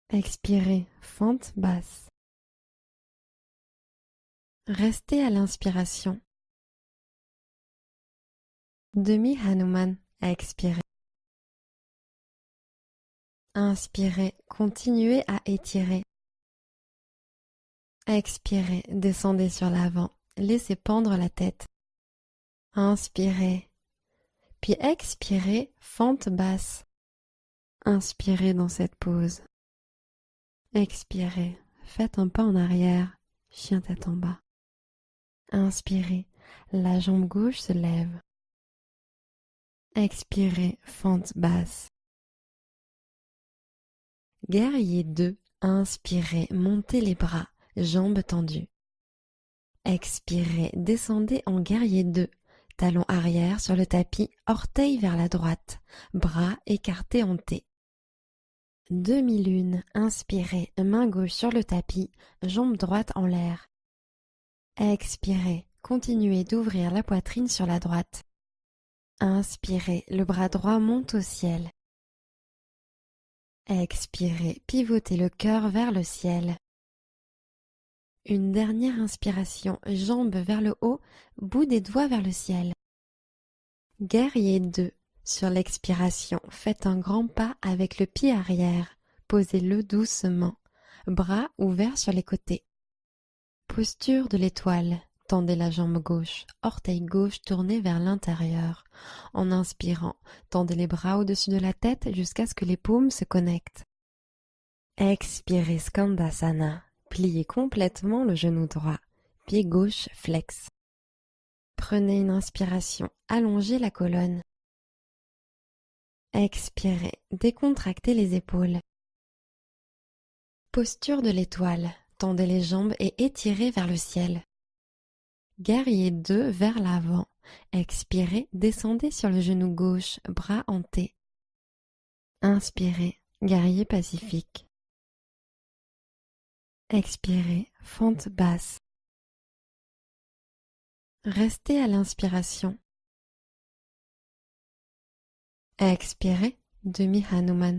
Expirez, fente basse. Restez à l'inspiration. Demi-Hanuman, expirez. Inspirez, continuez à étirer. Expirez, descendez sur l'avant, laissez pendre la tête. Inspirez, puis expirez, fente basse. Inspirez dans cette pause. Expirez, faites un pas en arrière, chien tête en bas. Inspirez, la jambe gauche se lève. Expirez, fente basse. Guerrier 2, inspirez, montez les bras, jambes tendues. Expirez, descendez en guerrier 2, talon arrière sur le tapis, orteil vers la droite, bras écartés en T. Demi-lune, inspirez, main gauche sur le tapis, jambe droite en l'air. Expirez, continuez d'ouvrir la poitrine sur la droite. Inspirez, le bras droit monte au ciel. Expirez, pivotez le cœur vers le ciel. Une dernière inspiration, jambes vers le haut, bout des doigts vers le ciel. Guerrier 2. Sur l'expiration, faites un grand pas avec le pied arrière. Posez-le doucement. Bras ouverts sur les côtés. Posture de l'étoile. Tendez la jambe gauche, orteil gauche tourné vers l'intérieur. En inspirant, tendez les bras au-dessus de la tête jusqu'à ce que les paumes se connectent. Expirez Skandasana. Pliez complètement le genou droit. Pied gauche flex. Prenez une inspiration. Allongez la colonne. Expirez. Décontractez les épaules. Posture de l'étoile. Tendez les jambes et étirez vers le ciel. Guerrier 2 vers l'avant. Expirez, descendez sur le genou gauche, bras en T. Inspirez, guerrier pacifique. Expirez, fente basse. Restez à l'inspiration. Expirez, demi-Hanuman.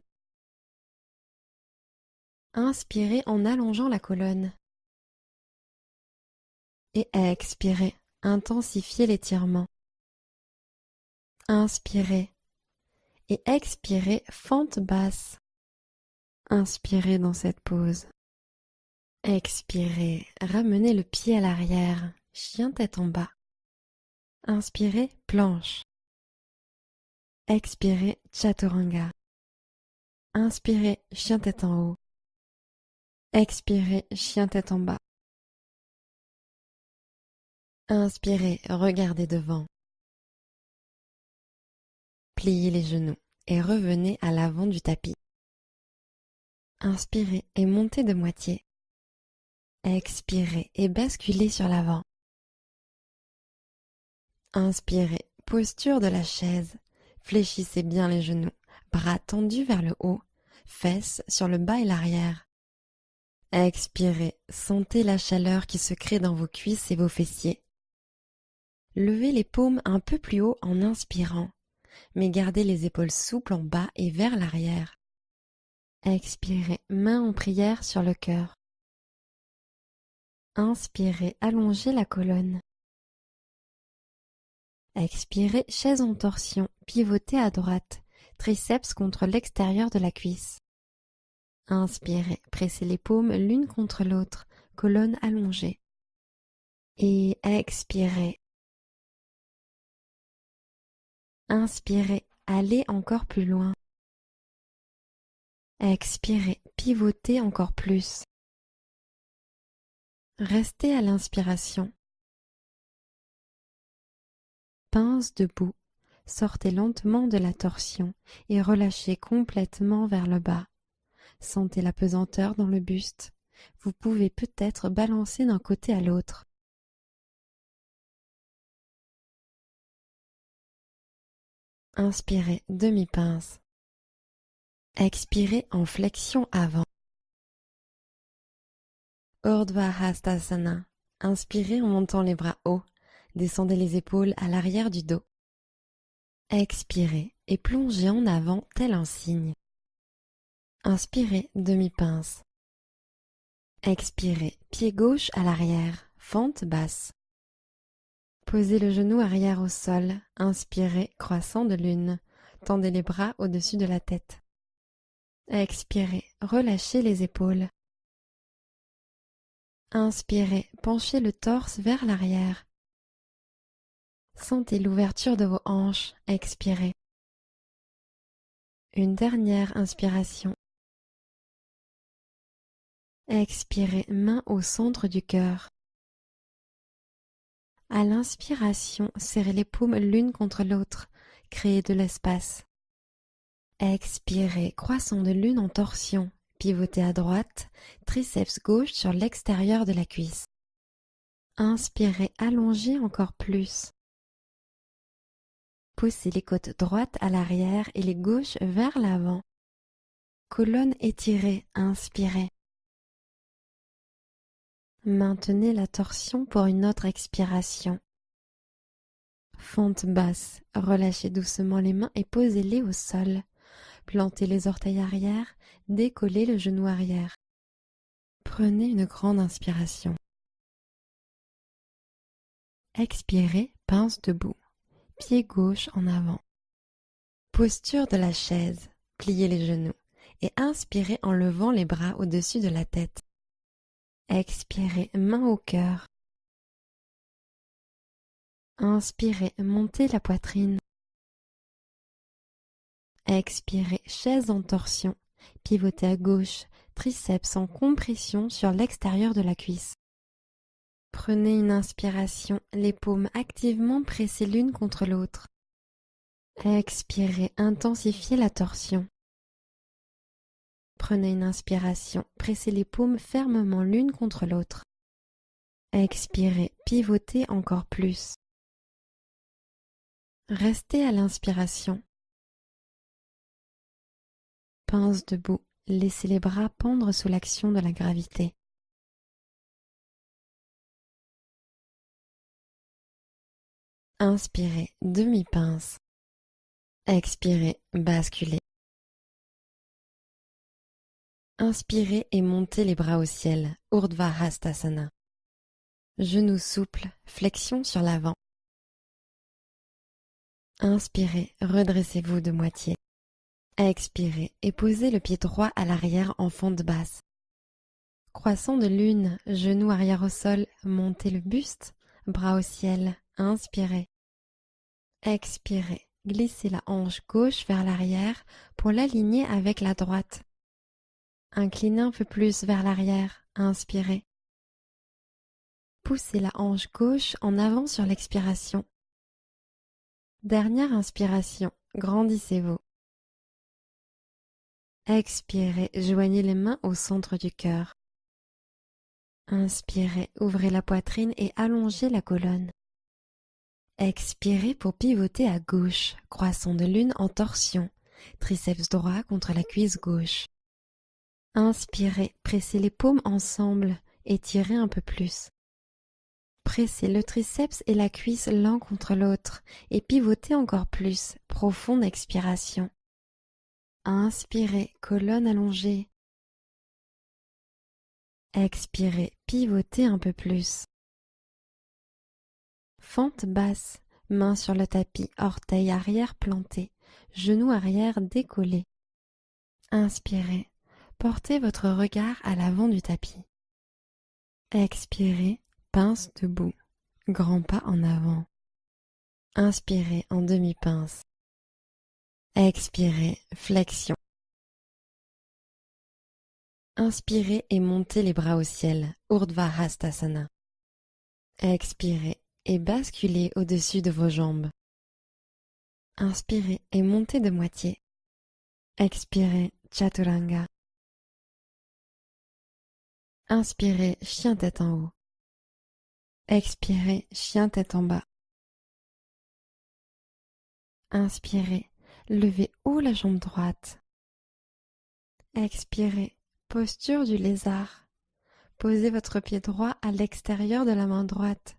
Inspirez en allongeant la colonne. Et expirez, intensifiez l'étirement. Inspirez et expirez, fente basse. Inspirez dans cette pause. Expirez, ramenez le pied à l'arrière, chien tête en bas. Inspirez, planche. Expirez, chaturanga. Inspirez, chien tête en haut. Expirez, chien tête en bas. Inspirez, regardez devant. Pliez les genoux et revenez à l'avant du tapis. Inspirez et montez de moitié. Expirez et basculez sur l'avant. Inspirez, posture de la chaise. Fléchissez bien les genoux, bras tendus vers le haut, fesses sur le bas et l'arrière. Expirez, sentez la chaleur qui se crée dans vos cuisses et vos fessiers. Levez les paumes un peu plus haut en inspirant, mais gardez les épaules souples en bas et vers l'arrière. Expirez, main en prière sur le cœur. Inspirez, allongez la colonne. Expirez, chaise en torsion, pivotez à droite, triceps contre l'extérieur de la cuisse. Inspirez, pressez les paumes l'une contre l'autre, colonne allongée. Et expirez. Inspirez, allez encore plus loin. Expirez, pivotez encore plus. Restez à l'inspiration. Pince debout, sortez lentement de la torsion et relâchez complètement vers le bas. Sentez la pesanteur dans le buste. Vous pouvez peut-être balancer d'un côté à l'autre. Inspirez, demi-pince. Expirez en flexion avant. Urdhva Hastasana. Inspirez en montant les bras hauts. Descendez les épaules à l'arrière du dos. Expirez et plongez en avant tel un cygne. Inspirez, demi-pince. Expirez, pied gauche à l'arrière, fente basse. Posez le genou arrière au sol. Inspirez, croissant de lune. Tendez les bras au-dessus de la tête. Expirez, relâchez les épaules. Inspirez, penchez le torse vers l'arrière. Sentez l'ouverture de vos hanches. Expirez. Une dernière inspiration. Expirez, main au centre du cœur. À l'inspiration, serrez les paumes l'une contre l'autre. Créez de l'espace. Expirez, croissant de lune en torsion. Pivotez à droite, triceps gauche sur l'extérieur de la cuisse. Inspirez, allongez encore plus. Poussez les côtes droites à l'arrière et les gauches vers l'avant. Colonne étirée, inspirez. Maintenez la torsion pour une autre expiration. Fente basse, relâchez doucement les mains et posez-les au sol. Plantez les orteils arrière, décollez le genou arrière. Prenez une grande inspiration. Expirez, pince debout. Pied gauche en avant. Posture de la chaise. Pliez les genoux et inspirez en levant les bras au-dessus de la tête. Expirez, main au cœur. Inspirez, montez la poitrine. Expirez, chaise en torsion. Pivotez à gauche, triceps en compression sur l'extérieur de la cuisse. Prenez une inspiration, les paumes activement pressées l'une contre l'autre. Expirez, intensifiez la torsion. Prenez une inspiration, pressez les paumes fermement l'une contre l'autre. Expirez, pivotez encore plus. Restez à l'inspiration. Pince debout, laissez les bras pendre sous l'action de la gravité. Inspirez, demi-pince. Expirez, basculez. Inspirez et montez les bras au ciel, Urdhva Hastasana. Genoux souples, flexion sur l'avant. Inspirez, redressez-vous de moitié. Expirez et posez le pied droit à l'arrière en fente basse. Croissant de lune, genou arrière au sol, montez le buste, bras au ciel, inspirez. Expirez, glissez la hanche gauche vers l'arrière pour l'aligner avec la droite. Inclinez un peu plus vers l'arrière, inspirez. Poussez la hanche gauche en avant sur l'expiration. Dernière inspiration, grandissez-vous. Expirez, joignez les mains au centre du cœur. Inspirez, ouvrez la poitrine et allongez la colonne. Expirez pour pivoter à gauche, croissant de lune en torsion, triceps droit contre la cuisse gauche. Inspirez, pressez les paumes ensemble, étirez un peu plus. Pressez le triceps et la cuisse l'un contre l'autre et pivotez encore plus, profonde expiration. Inspirez, colonne allongée. Expirez, pivotez un peu plus. Fente basse, main sur le tapis, orteil arrière planté, genou arrière décollé. Inspirez, portez votre regard à l'avant du tapis. Expirez, pince debout, grand pas en avant. Inspirez en demi-pince. Expirez, flexion. Inspirez et montez les bras au ciel, Urdhva Hastasana. Expirez et basculez au-dessus de vos jambes. Inspirez et montez de moitié. Expirez, Chaturanga. Inspirez, chien tête en haut. Expirez, chien tête en bas. Inspirez, levez haut la jambe droite. Expirez, posture du lézard. Posez votre pied droit à l'extérieur de la main droite.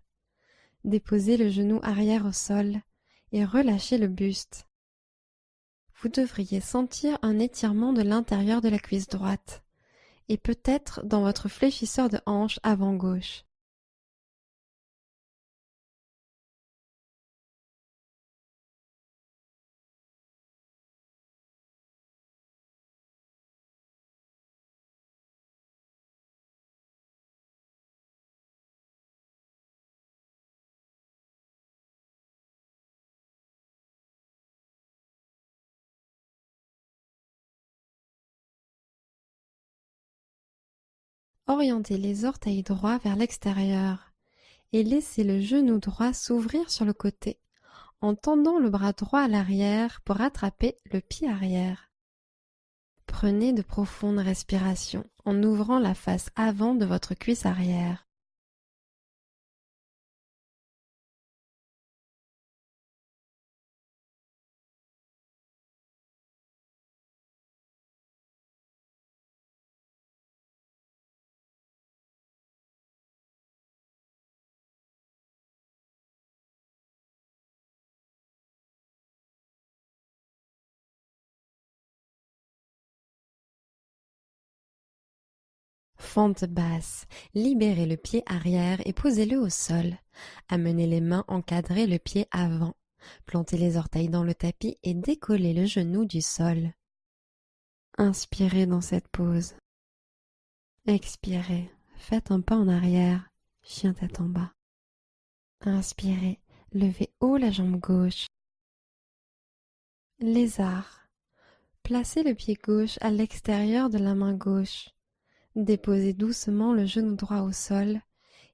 Déposez le genou arrière au sol et relâchez le buste. Vous devriez sentir un étirement de l'intérieur de la cuisse droite et peut-être dans votre fléchisseur de hanche avant gauche. Orientez les orteils droits vers l'extérieur et laissez le genou droit s'ouvrir sur le côté en tendant le bras droit à l'arrière pour attraper le pied arrière. Prenez de profondes respirations en ouvrant la face avant de votre cuisse arrière. Fente basse, libérez le pied arrière et posez-le au sol. Amenez les mains encadrer le pied avant. Plantez les orteils dans le tapis et décollez le genou du sol. Inspirez dans cette pose. Expirez, faites un pas en arrière, chien tête en bas. Inspirez, levez haut la jambe gauche. Lézard, placez le pied gauche à l'extérieur de la main gauche. Déposez doucement le genou droit au sol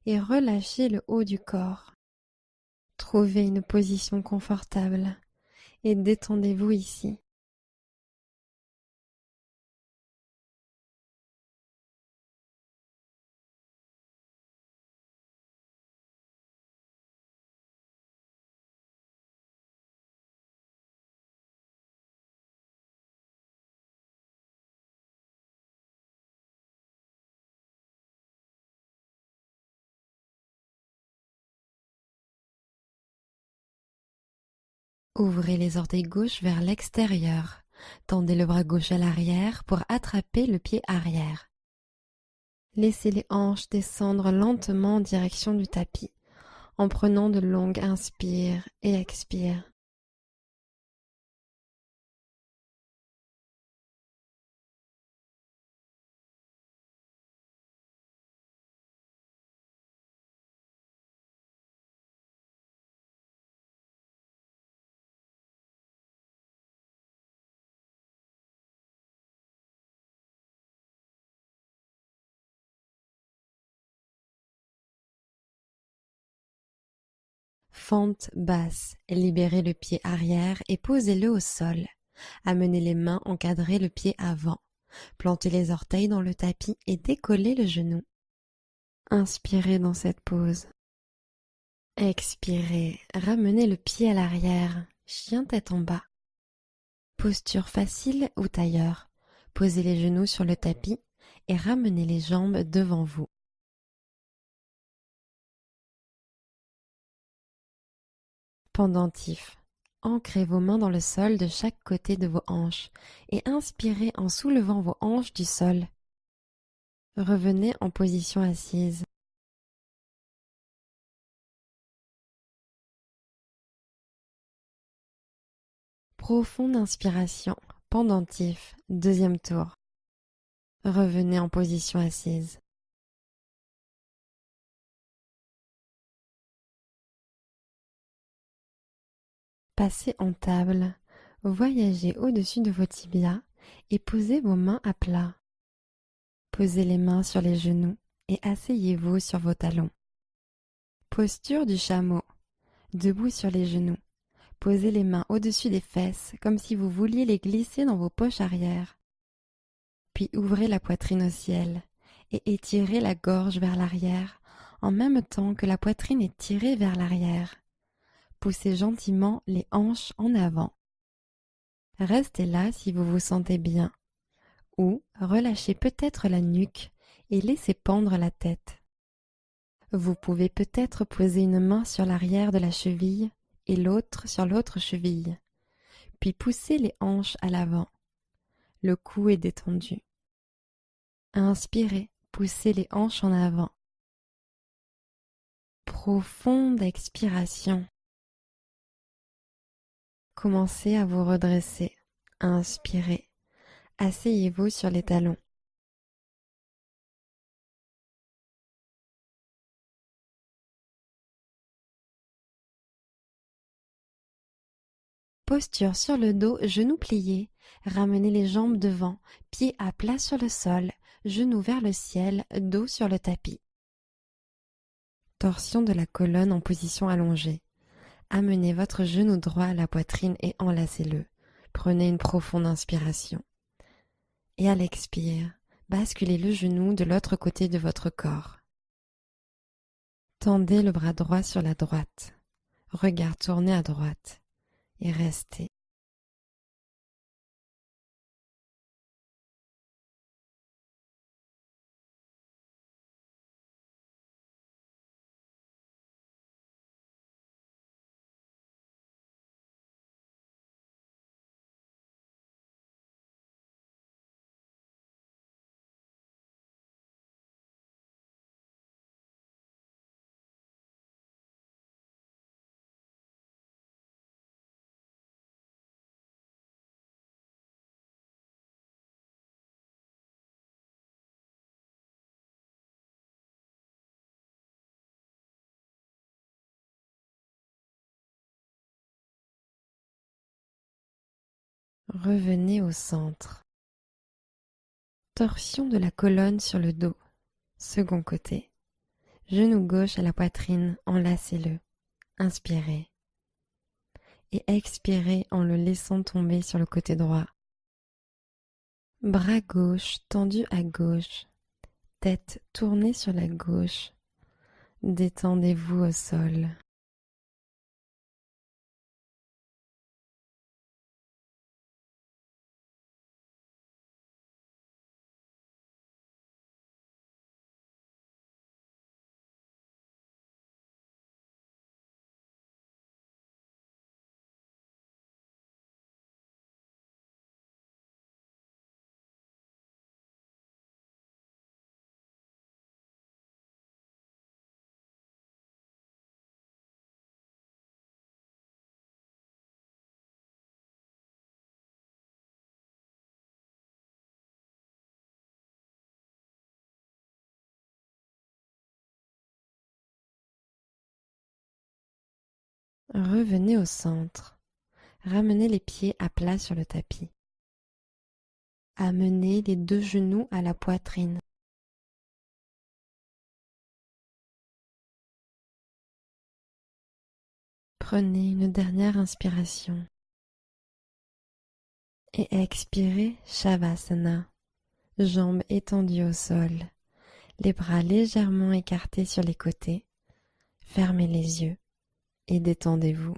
et relâchez le haut du corps. Trouvez une position confortable et détendez-vous ici. Ouvrez les orteils gauche vers l'extérieur. Tendez le bras gauche à l'arrière pour attraper le pied arrière. Laissez les hanches descendre lentement en direction du tapis, en prenant de longues inspires et expires. Fente basse, libérez le pied arrière et posez-le au sol. Amenez les mains encadrer le pied avant. Plantez les orteils dans le tapis et décollez le genou. Inspirez dans cette pose. Expirez, ramenez le pied à l'arrière, chien tête en bas. Posture facile ou tailleur. Posez les genoux sur le tapis et ramenez les jambes devant vous. Pendentif. Ancrez vos mains dans le sol de chaque côté de vos hanches et inspirez en soulevant vos hanches du sol. Revenez en position assise. Profonde inspiration, pendentif, deuxième tour. Revenez en position assise. Passez en table, voyagez au-dessus de vos tibias et posez vos mains à plat. Posez les mains sur les genoux et asseyez-vous sur vos talons. Posture du chameau, debout sur les genoux. Posez les mains au-dessus des fesses comme si vous vouliez les glisser dans vos poches arrière. Puis ouvrez la poitrine au ciel et étirez la gorge vers l'arrière en même temps que la poitrine est tirée vers l'arrière. Poussez gentiment les hanches en avant. Restez là si vous vous sentez bien, ou relâchez peut-être la nuque et laissez pendre la tête. Vous pouvez peut-être poser une main sur l'arrière de la cheville et l'autre sur l'autre cheville, puis pousser les hanches à l'avant. Le cou est détendu. Inspirez, poussez les hanches en avant. Profonde expiration. Commencez à vous redresser. Inspirez. Asseyez-vous sur les talons. Posture sur le dos, genoux pliés. Ramenez les jambes devant, pieds à plat sur le sol, genoux vers le ciel, dos sur le tapis. Torsion de la colonne en position allongée. Amenez votre genou droit à la poitrine et enlacez-le. Prenez une profonde inspiration. Et à l'expire, basculez le genou de l'autre côté de votre corps. Tendez le bras droit sur la droite. Regard tourné à droite. Et restez. Revenez au centre. Torsion de la colonne sur le dos. Second côté. Genou gauche à la poitrine, enlacez-le. Inspirez. Et expirez en le laissant tomber sur le côté droit. Bras gauche tendu à gauche. Tête tournée sur la gauche. Détendez-vous au sol. Revenez au centre. Ramenez les pieds à plat sur le tapis. Amenez les deux genoux à la poitrine. Prenez une dernière inspiration. Et expirez Shavasana. Jambes étendues au sol. Les bras légèrement écartés sur les côtés. Fermez les yeux et détendez-vous.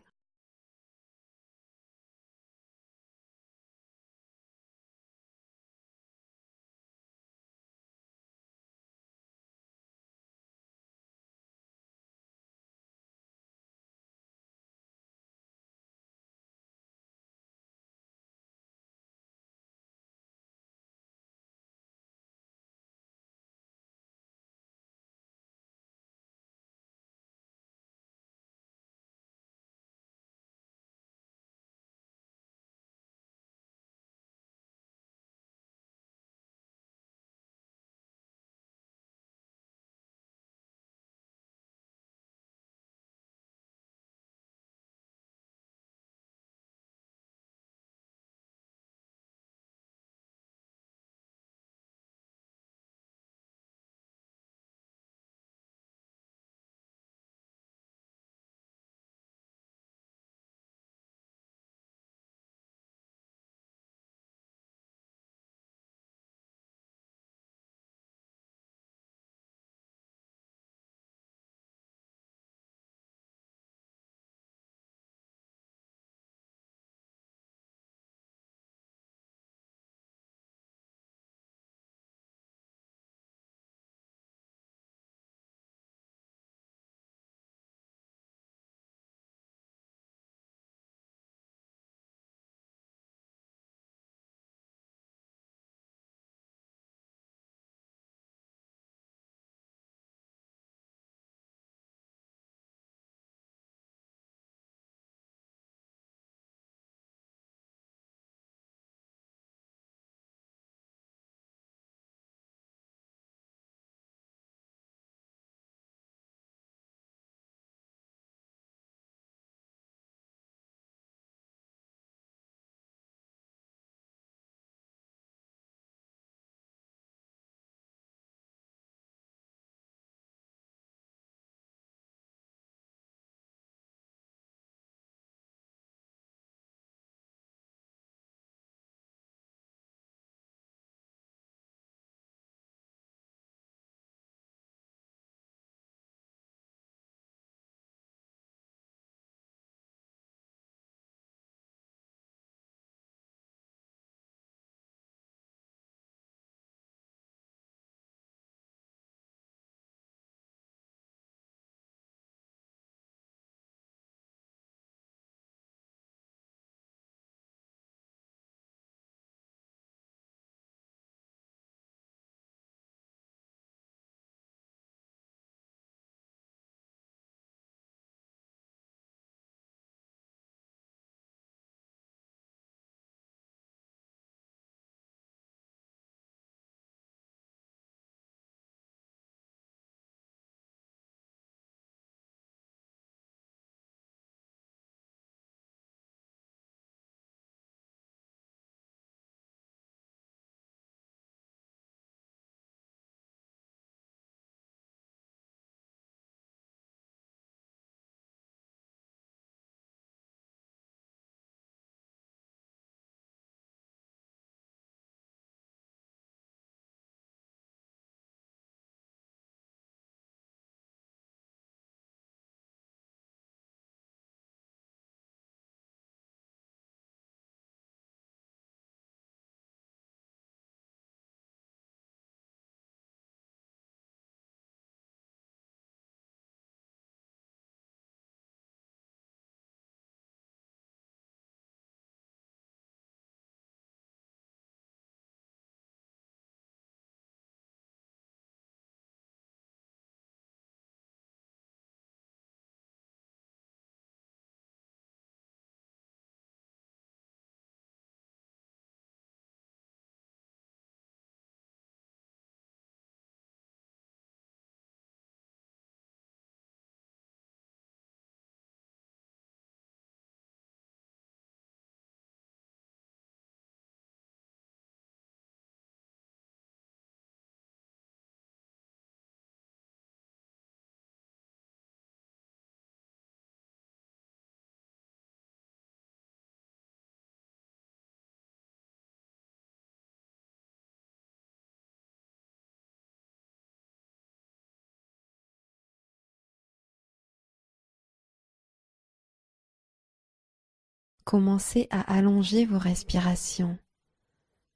Commencez à allonger vos respirations.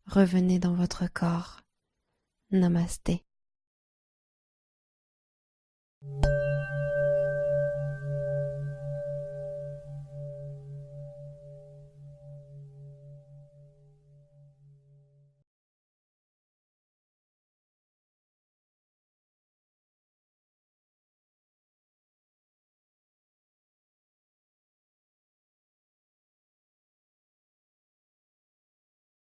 Revenez dans votre corps. Namasté.